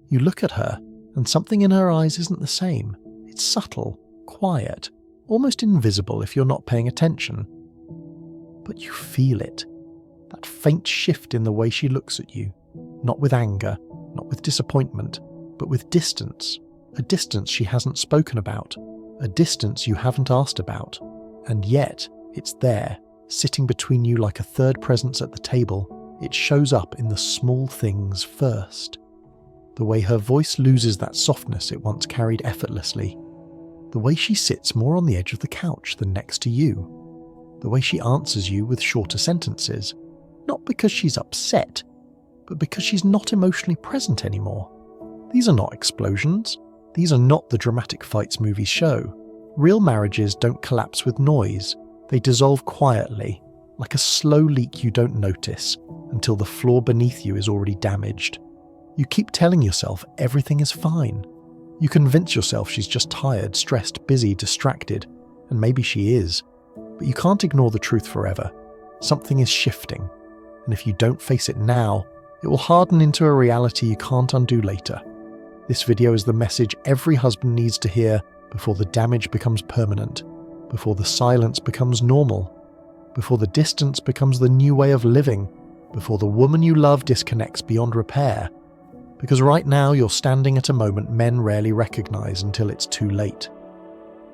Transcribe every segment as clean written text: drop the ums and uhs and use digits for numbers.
You look at her, and something in her eyes isn't the same. It's subtle, quiet, almost invisible if you're not paying attention. But you feel it. That faint shift in the way she looks at you. Not with anger, not with disappointment, but with distance. A distance she hasn't spoken about. A distance you haven't asked about. And yet, it's there, sitting between you like a third presence at the table. It shows up in the small things first. The way her voice loses that softness it once carried effortlessly. The way she sits more on the edge of the couch than next to you. The way she answers you with shorter sentences. Not because she's upset, but because she's not emotionally present anymore. These are not explosions. These are not the dramatic fights movies show. Real marriages don't collapse with noise. They dissolve quietly, like a slow leak you don't notice, until the floor beneath you is already damaged. You keep telling yourself everything is fine. You convince yourself she's just tired, stressed, busy, distracted, and maybe she is. But you can't ignore the truth forever. Something is shifting, and if you don't face it now, it will harden into a reality you can't undo later. This video is the message every husband needs to hear before the damage becomes permanent, before the silence becomes normal, before the distance becomes the new way of living, before the woman you love disconnects beyond repair. Because right now you're standing at a moment men rarely recognize until it's too late.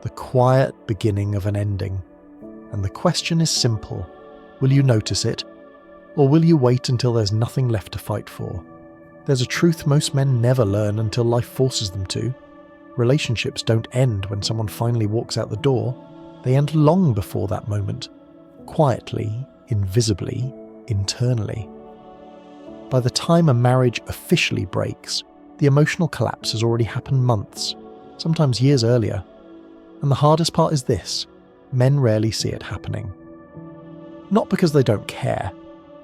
The quiet beginning of an ending. And the question is simple. Will you notice it? Or will you wait until there's nothing left to fight for? There's a truth most men never learn until life forces them to. Relationships don't end when someone finally walks out the door. They end long before that moment. Quietly, invisibly, internally. By the time a marriage officially breaks, the emotional collapse has already happened months, sometimes years earlier. And the hardest part is this: men rarely see it happening. Not because they don't care,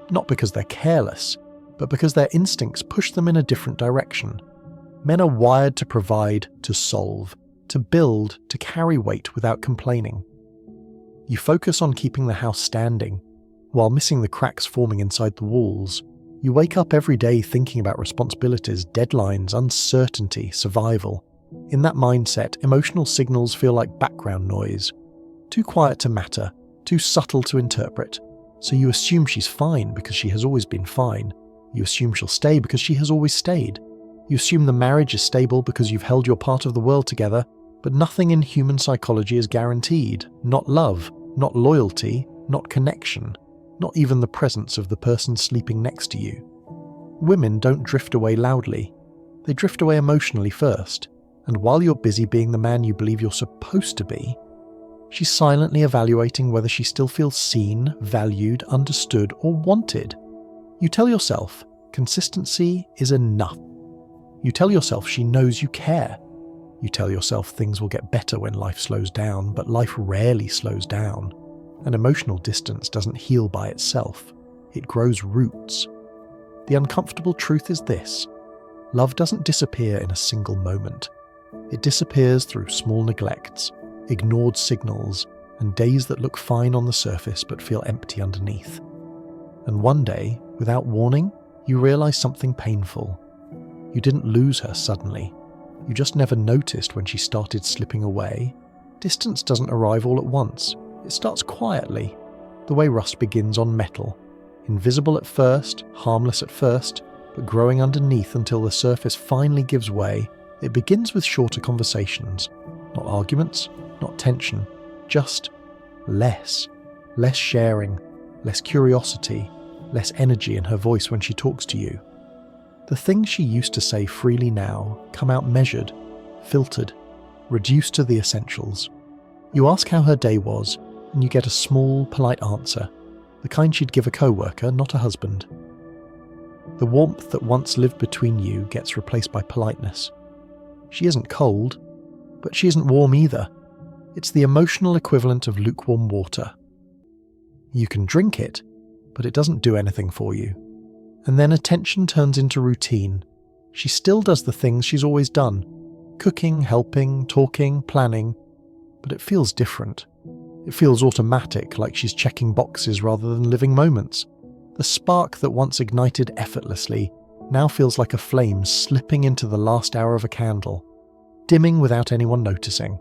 not because they're careless, but because their instincts push them in a different direction. Men are wired to provide, to solve, to build, to carry weight without complaining. You focus on keeping the house standing, while missing the cracks forming inside the walls. You wake up every day thinking about responsibilities, deadlines, uncertainty, survival. In that mindset, emotional signals feel like background noise. Too quiet to matter, too subtle to interpret. So you assume she's fine because she has always been fine. You assume she'll stay because she has always stayed. You assume the marriage is stable because you've held your part of the world together, but nothing in human psychology is guaranteed. Not love, not loyalty, not connection. Not even the presence of the person sleeping next to you. Women don't drift away loudly. They drift away emotionally first, and while you're busy being the man you believe you're supposed to be, she's silently evaluating whether she still feels seen, valued, understood, or wanted. You tell yourself consistency is enough. You tell yourself she knows you care. You tell yourself things will get better when life slows down, but life rarely slows down. And emotional distance doesn't heal by itself. It grows roots. The uncomfortable truth is this: love doesn't disappear in a single moment. It disappears through small neglects, ignored signals, and days that look fine on the surface but feel empty underneath. And one day, without warning, you realize something painful. You didn't lose her suddenly. You just never noticed when she started slipping away. Distance doesn't arrive all at once. It starts quietly, the way rust begins on metal. Invisible at first, harmless at first, but growing underneath until the surface finally gives way. It begins with shorter conversations. Not arguments, not tension, just less. Less sharing, less curiosity, less energy in her voice when she talks to you. The things she used to say freely now come out measured, filtered, reduced to the essentials. You ask how her day was, and you get a small, polite answer, the kind she'd give a co-worker, not a husband. The warmth that once lived between you gets replaced by politeness. She isn't cold, but she isn't warm either. It's the emotional equivalent of lukewarm water. You can drink it, but it doesn't do anything for you. And then attention turns into routine. She still does the things she's always done. Cooking, helping, talking, planning. But it feels different. It feels automatic, like she's checking boxes rather than living moments. The spark that once ignited effortlessly now feels like a flame slipping into the last hour of a candle, dimming without anyone noticing.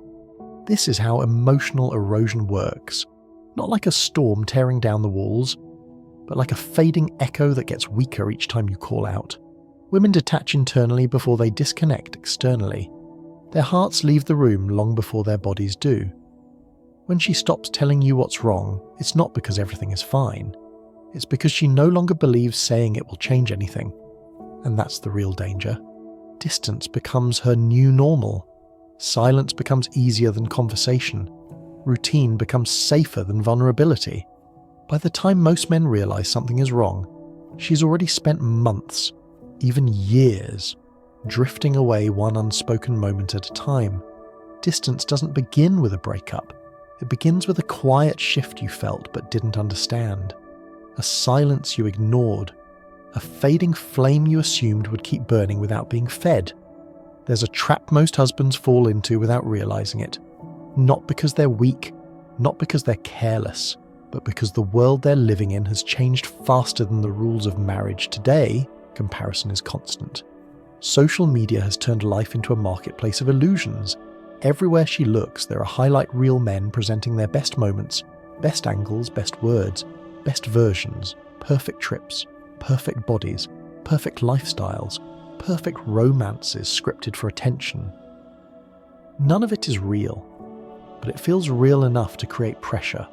This is how emotional erosion works. Not like a storm tearing down the walls, but like a fading echo that gets weaker each time you call out. Women detach internally before they disconnect externally. Their hearts leave the room long before their bodies do. When she stops telling you what's wrong, it's not because everything is fine. It's because she no longer believes saying it will change anything. And that's the real danger. Distance becomes her new normal. Silence becomes easier than conversation. Routine becomes safer than vulnerability. By the time most men realize something is wrong, she's already spent months, even years, drifting away one unspoken moment at a time. Distance doesn't begin with a breakup. It begins with a quiet shift you felt but didn't understand. A silence you ignored. A fading flame you assumed would keep burning without being fed. There's a trap most husbands fall into without realizing it. Not because they're weak, not because they're careless, but because the world they're living in has changed faster than the rules of marriage. Today, comparison is constant. Social media has turned life into a marketplace of illusions. Everywhere she looks, there are highlight reel men presenting their best moments, best angles, best words, best versions, perfect trips, perfect bodies, perfect lifestyles, perfect romances scripted for attention. None of it is real, but it feels real enough to create pressure.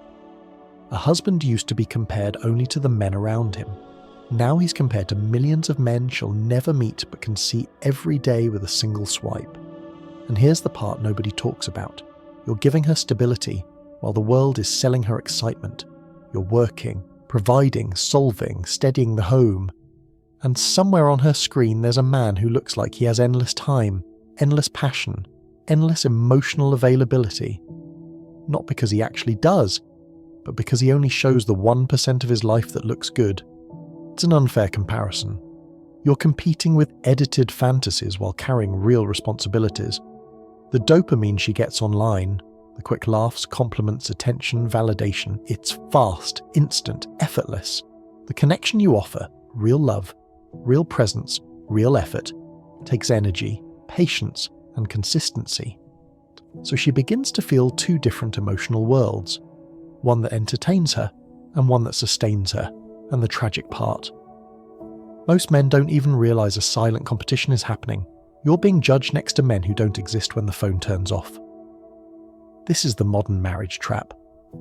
A husband used to be compared only to the men around him. Now he's compared to millions of men she'll never meet but can see every day with a single swipe. And here's the part nobody talks about. You're giving her stability while the world is selling her excitement. You're working, providing, solving, steadying the home. And somewhere on her screen there's a man who looks like he has endless time, endless passion, endless emotional availability. Not because he actually does, but because he only shows the 1% of his life that looks good. It's an unfair comparison. You're competing with edited fantasies while carrying real responsibilities. The dopamine she gets online, the quick laughs, compliments, attention, validation, it's fast, instant, effortless. The connection you offer, real love, real presence, real effort, takes energy, patience, and consistency. So she begins to feel two different emotional worlds. One that entertains her, and one that sustains her, and the tragic part. Most men don't even realize a silent competition is happening. You're being judged next to men who don't exist when the phone turns off. This is the modern marriage trap,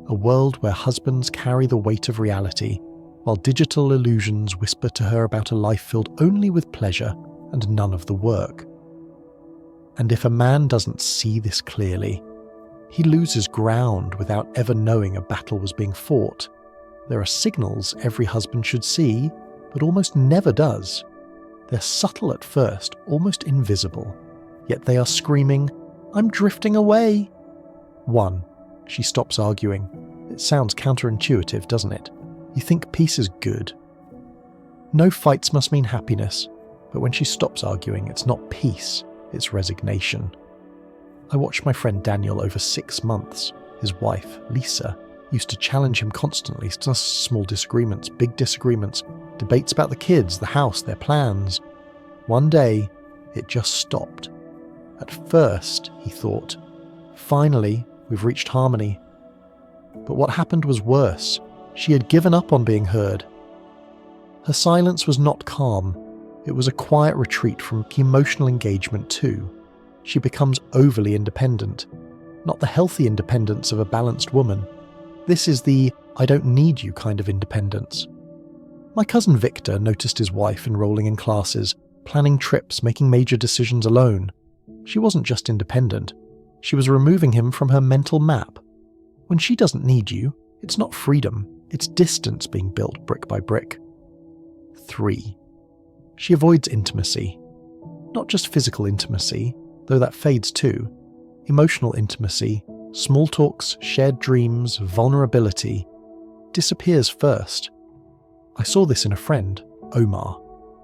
a world where husbands carry the weight of reality, while digital illusions whisper to her about a life filled only with pleasure and none of the work. And if a man doesn't see this clearly, he loses ground without ever knowing a battle was being fought. There are signals every husband should see, but almost never does. They're subtle at first, almost invisible, yet they are screaming, "I'm drifting away." 1. She stops arguing. It sounds counterintuitive, doesn't it? You think peace is good. No fights must mean happiness, but when she stops arguing, it's not peace, it's resignation. I watched my friend Daniel over 6 months. His wife, Lisa, used to challenge him constantly, just small disagreements, big disagreements, debates about the kids, the house, their plans. One day, it just stopped. At first, he thought, finally, we've reached harmony. But what happened was worse. She had given up on being heard. Her silence was not calm. It was a quiet retreat from emotional engagement too. She becomes overly independent. Not the healthy independence of a balanced woman. This is the "I don't need you" kind of independence. My cousin Victor noticed his wife enrolling in classes, planning trips, making major decisions alone. She wasn't just independent. She was removing him from her mental map. When she doesn't need you, it's not freedom, it's distance being built brick by brick. 3. She avoids intimacy. Not just physical intimacy, though that fades too. Emotional intimacy, small talks, shared dreams, vulnerability, disappears first. I saw this in a friend, Omar.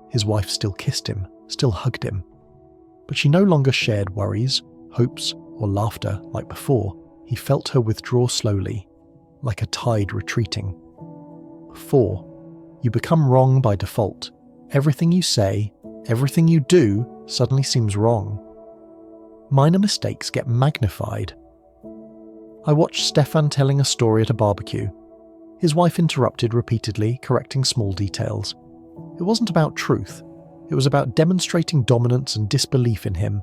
His wife still kissed him, still hugged him. But she no longer shared worries, hopes, or laughter like before. He felt her withdraw slowly, like a tide retreating. 4. You become wrong by default. Everything you say, Everything you do suddenly seems wrong. Minor mistakes get magnified. I watched Stefan telling a story at a barbecue. His wife interrupted repeatedly, correcting small details. It wasn't about truth. It was about demonstrating dominance and disbelief in him.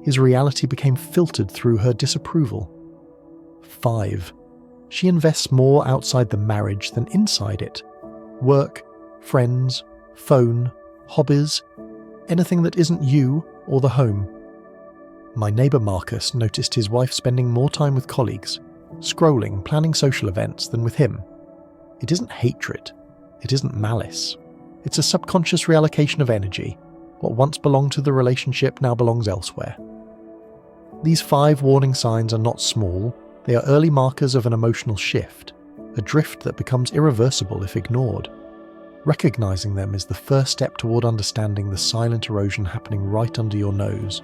His reality became filtered through her disapproval. 5. She invests more outside the marriage than inside it. Work, friends, phone, hobbies, anything that isn't you or the home. My neighbour Marcus noticed his wife spending more time with colleagues, scrolling, planning social events than with him. It isn't hatred. It isn't malice. It's a subconscious reallocation of energy. What once belonged to the relationship now belongs elsewhere. These 5 warning signs are not small. They are early markers of an emotional shift, a drift that becomes irreversible if ignored. Recognizing them is the first step toward understanding the silent erosion happening right under your nose.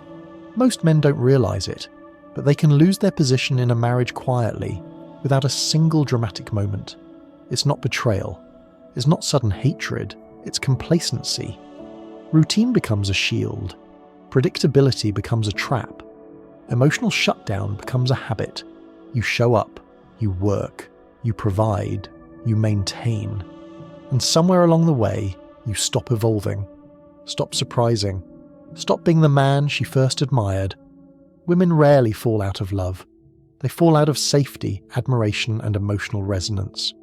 Most men don't realize it, but they can lose their position in a marriage quietly, without a single dramatic moment. It's not betrayal. It's not sudden hatred. It's complacency. Routine becomes a shield. Predictability becomes a trap. Emotional shutdown becomes a habit. You show up, you work, you provide, you maintain. And somewhere along the way, you stop evolving, stop surprising, stop being the man she first admired. Women rarely fall out of love. They fall out of safety, admiration, and emotional resonance.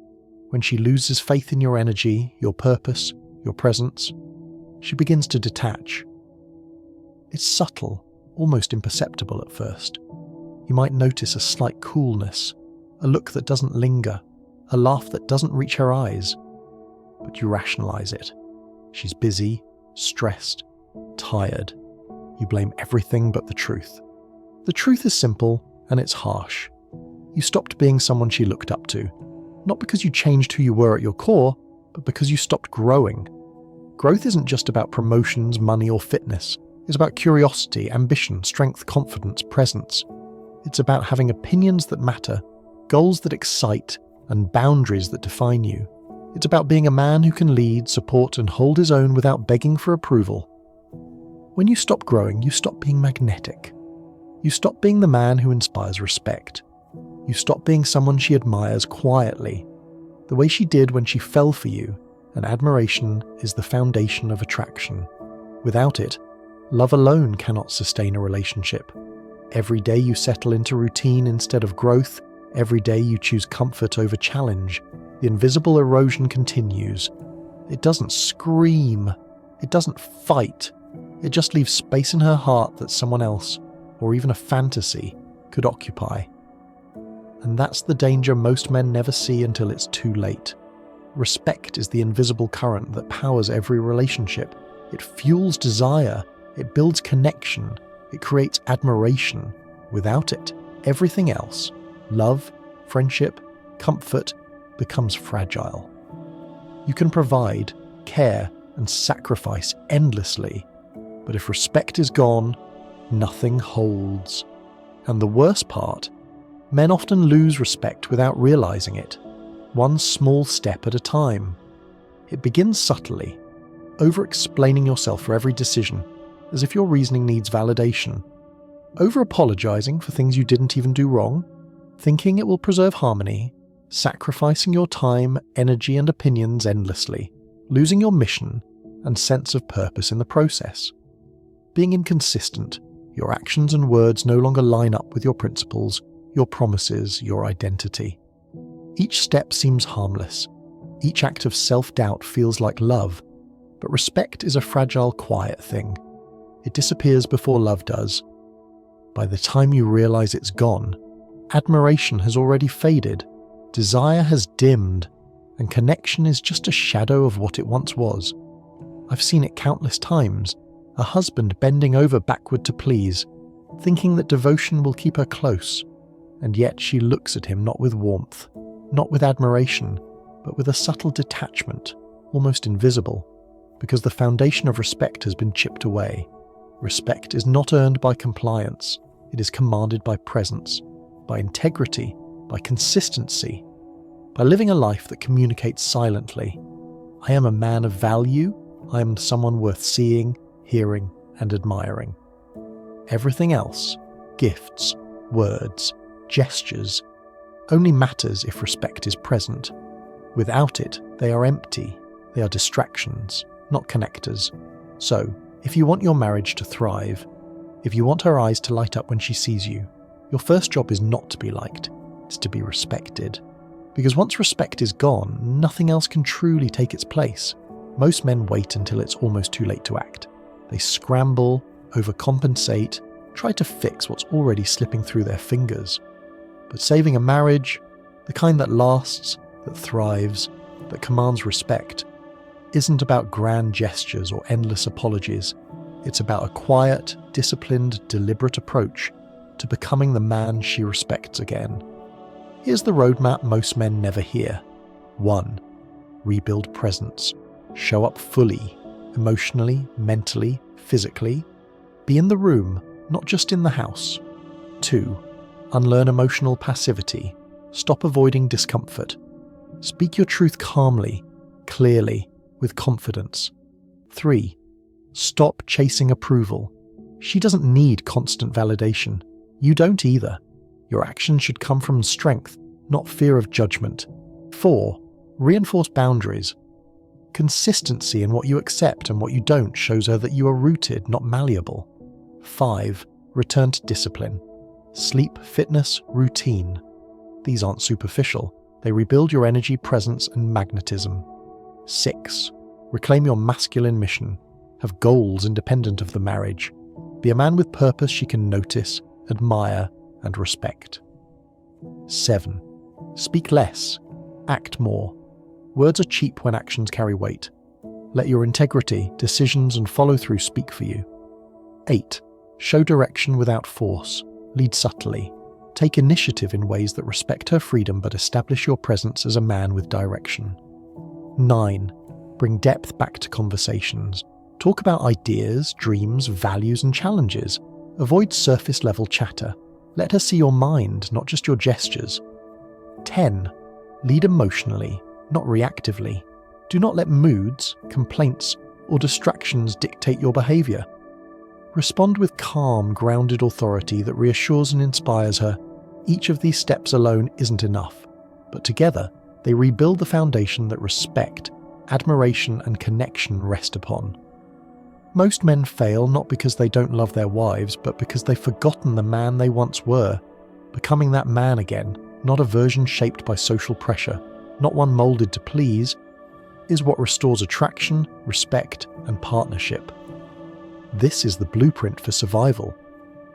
When she loses faith in your energy, your purpose, your presence, she begins to detach. It's subtle, almost imperceptible at first. You might notice a slight coolness, a look that doesn't linger, a laugh that doesn't reach her eyes. But you rationalize it. She's busy, stressed, tired. You blame everything but the truth. The truth is simple, and it's harsh. You stopped being someone she looked up to, not because you changed who you were at your core, but because you stopped growing. Growth isn't just about promotions, money, or fitness. It's about curiosity, ambition, strength, confidence, presence. It's about having opinions that matter, goals that excite, and boundaries that define you. It's about being a man who can lead, support, and hold his own without begging for approval. When you stop growing, you stop being magnetic. You stop being the man who inspires respect. You stop being someone she admires quietly, the way she did when she fell for you, and admiration is the foundation of attraction. Without it, love alone cannot sustain a relationship. Every day you settle into routine instead of growth. Every day you choose comfort over challenge. The invisible erosion continues. It doesn't scream. It doesn't fight. It just leaves space in her heart that someone else, or even a fantasy, could occupy. And that's the danger most men never see until it's too late. Respect is the invisible current that powers every relationship. It fuels desire. It builds connection. It creates admiration. Without it, everything else, love, friendship, comfort, becomes fragile. You can provide, care, and sacrifice endlessly, but if respect is gone, nothing holds. And the worst part, men often lose respect without realizing it, one small step at a time. It begins subtly, over-explaining yourself for every decision, as if your reasoning needs validation, over-apologizing for things you didn't even do wrong, thinking it will preserve harmony, sacrificing your time, energy, and opinions endlessly, losing your mission and sense of purpose in the process. Being inconsistent, your actions and words no longer line up with your principles, your promises, your identity. Each step seems harmless. Each act of self-doubt feels like love, but respect is a fragile, quiet thing. It disappears before love does. By the time you realize it's gone, admiration has already faded, desire has dimmed, and connection is just a shadow of what it once was. I've seen it countless times, a husband bending over backward to please, thinking that devotion will keep her close, and yet she looks at him not with warmth, not with admiration, but with a subtle detachment, almost invisible, because the foundation of respect has been chipped away. Respect is not earned by compliance, it is commanded by presence, by integrity, by consistency, by living a life that communicates silently. I am a man of value, I am someone worth seeing, hearing, and admiring. Everything else, gifts, words, gestures, only matters if respect is present. Without it, they are empty. They are distractions, not connectors. So, if you want your marriage to thrive, if you want her eyes to light up when she sees you, your first job is not to be liked, it's to be respected. Because once respect is gone, nothing else can truly take its place. Most men wait until it's almost too late to act. They scramble, overcompensate, try to fix what's already slipping through their fingers. But saving a marriage, the kind that lasts, that thrives, that commands respect, isn't about grand gestures or endless apologies. It's about a quiet, disciplined, deliberate approach to becoming the man she respects again. Here's the roadmap most men never hear. 1. Rebuild presence. Show up fully, emotionally, mentally, physically. Be in the room, not just in the house. 2. Unlearn emotional passivity. Stop avoiding discomfort. Speak your truth calmly, clearly, with confidence. 3. Stop chasing approval. She doesn't need constant validation. You don't either. Your actions should come from strength, not fear of judgment. 4. Reinforce boundaries. Consistency in what you accept and what you don't shows her that you are rooted, not malleable. 5. Return to discipline. Sleep, fitness, routine. These aren't superficial. They rebuild your energy, presence, and magnetism. 6. Reclaim your masculine mission. Have goals independent of the marriage. Be a man with purpose she can notice, admire, and respect. 7. Speak less. Act more. Words are cheap when actions carry weight. Let your integrity, decisions, and follow-through speak for you. 8. Show direction without force. Lead subtly. Take initiative in ways that respect her freedom but establish your presence as a man with direction. 9. Bring depth back to conversations. Talk about ideas, dreams, values, and challenges. Avoid surface-level chatter. Let her see your mind, not just your gestures. 10. Lead emotionally, not reactively. Do not let moods, complaints, or distractions dictate your behavior. Respond with calm, grounded authority that reassures and inspires her. Each of these steps alone isn't enough, but together they rebuild the foundation that respect, admiration, and connection rest upon. Most men fail not because they don't love their wives, but because they've forgotten the man they once were. Becoming that man again, not a version shaped by social pressure, not one molded to please, is what restores attraction, respect, and partnership. This is the blueprint for survival,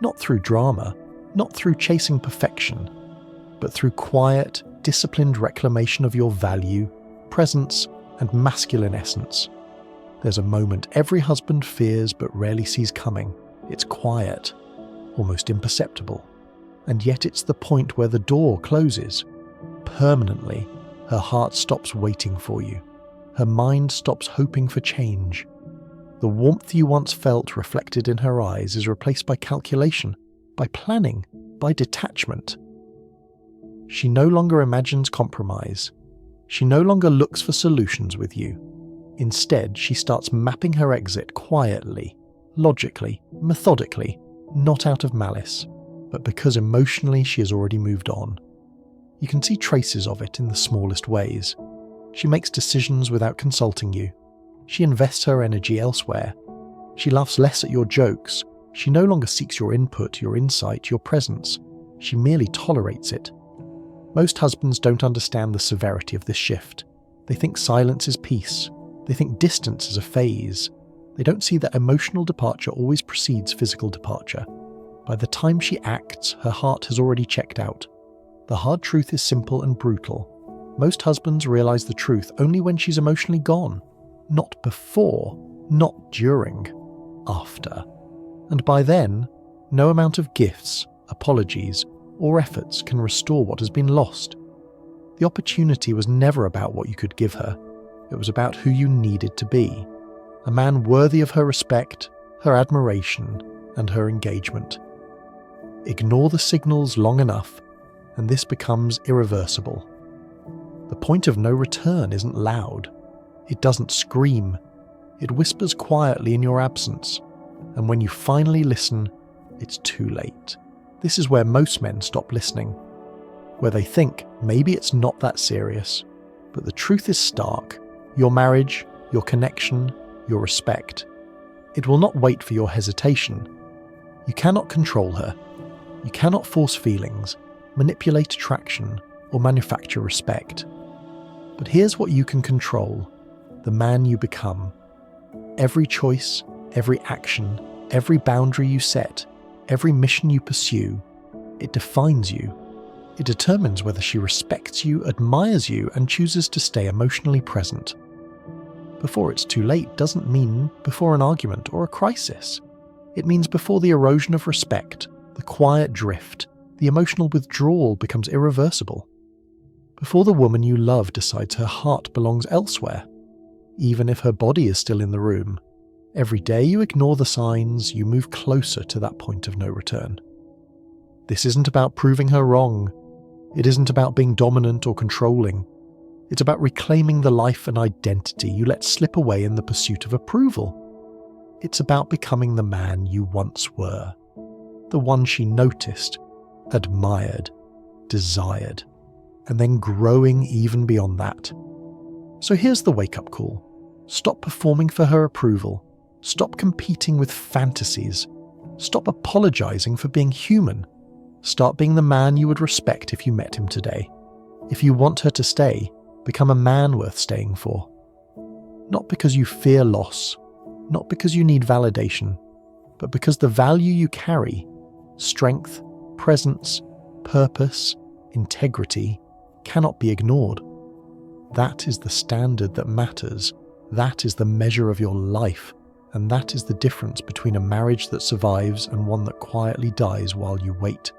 not through drama, not through chasing perfection, but through quiet, disciplined reclamation of your value, presence, and masculine essence. There's a moment every husband fears but rarely sees coming. It's quiet, almost imperceptible, and yet it's the point where the door closes. Permanently, her heart stops waiting for you. Her mind stops hoping for change. The warmth you once felt reflected in her eyes is replaced by calculation, by planning, by detachment. She no longer imagines compromise. She no longer looks for solutions with you. Instead, she starts mapping her exit quietly, logically, methodically, not out of malice, but because emotionally she has already moved on. You can see traces of it in the smallest ways. She makes decisions without consulting you. She invests her energy elsewhere. She laughs less at your jokes. She no longer seeks your input, your insight, your presence. She merely tolerates it. Most husbands don't understand the severity of this shift. They think silence is peace. They think distance is a phase. They don't see that emotional departure always precedes physical departure. By the time she acts, her heart has already checked out. The hard truth is simple and brutal. Most husbands realize the truth only when she's emotionally gone. Not before, not during, after. And by then, no amount of gifts, apologies, or efforts can restore what has been lost. The opportunity was never about what you could give her. It was about who you needed to be. A man worthy of her respect, her admiration, and her engagement. Ignore the signals long enough, and this becomes irreversible. The point of no return isn't loud. It doesn't scream. It whispers quietly in your absence, and when you finally listen, it's too late. This is where most men stop listening, where they think maybe it's not that serious, but the truth is stark. Your marriage, your connection, your respect. It will not wait for your hesitation. You cannot control her. You cannot force feelings, manipulate attraction, or manufacture respect. But here's what you can control: the man you become. Every choice, every action, every boundary you set, every mission you pursue, it defines you. It determines whether she respects you, admires you, and chooses to stay emotionally present. Before it's too late doesn't mean before an argument or a crisis. It means before the erosion of respect, the quiet drift, the emotional withdrawal becomes irreversible. Before the woman you love decides her heart belongs elsewhere, even if her body is still in the room. Every day you ignore the signs, you move closer to that point of no return. This isn't about proving her wrong. It isn't about being dominant or controlling. It's about reclaiming the life and identity you let slip away in the pursuit of approval. It's about becoming the man you once were, the one she noticed, admired, desired, and then growing even beyond that. So here's the wake-up call. Stop performing for her approval. Stop competing with fantasies. Stop apologizing for being human. Start being the man you would respect if you met him today. If you want her to stay, become a man worth staying for. Not because you fear loss, not because you need validation, but because the value you carry, strength, presence, purpose, integrity, cannot be ignored. That is the standard that matters. That is the measure of your life. And that is the difference between a marriage that survives and one that quietly dies while you wait.